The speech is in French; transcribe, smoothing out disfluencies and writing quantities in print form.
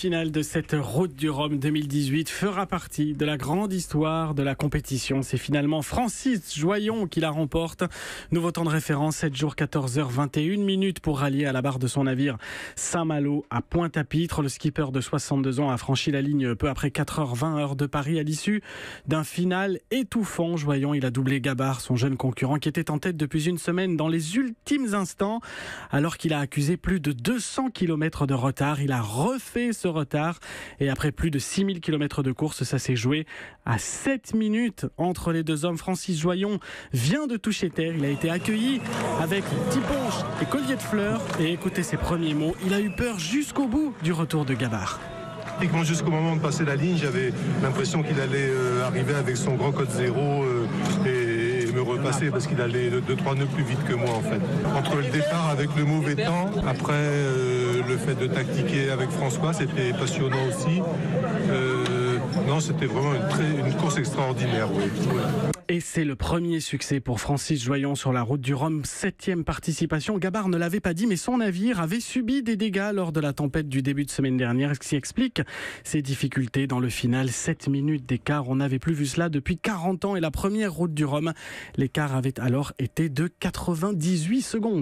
finale de cette Route du Rhum 2018 fera partie de la grande histoire de la compétition. C'est finalement Francis Joyon qui la remporte. Nouveau temps de référence, 7 jours 14h21 pour rallier à la barre de son navire Saint-Malo à Pointe-à-Pitre. Le skipper de 62 ans a franchi la ligne peu après 4h20 heure de Paris à l'issue d'un final étouffant. Joyon, il a doublé Gabard, son jeune concurrent qui était en tête depuis une semaine dans les ultimes instants. Alors qu'il a accusé plus de 200 km de retard, il a refait ce retard et après plus de 6000 km de course, ça s'est joué à 7 minutes entre les deux hommes. Francis Joyon vient de toucher terre, il a été accueilli avec tiponche et collier de fleurs et écoutez ses premiers mots, il a eu peur jusqu'au bout du retour de Gabard. Jusqu'au moment de passer la ligne, j'avais l'impression qu'il allait arriver avec son grand code zéro et me repasser parce qu'il allait 2-3 nœuds plus vite que moi en fait. Entre le départ avec le mauvais temps, après le fait de tactiquer avec François, c'était passionnant aussi. Non, c'était vraiment une course extraordinaire. Oui. Et c'est le premier succès pour Francis Joyon sur la Route du Rhum, 7e participation. Gabard ne l'avait pas dit, mais son navire avait subi des dégâts lors de la tempête du début de semaine dernière, ce qui explique ses difficultés dans le final. 7 minutes d'écart, on n'avait plus vu cela depuis 40 ans et la première Route du Rhum, l'écart avait alors été de 98 secondes.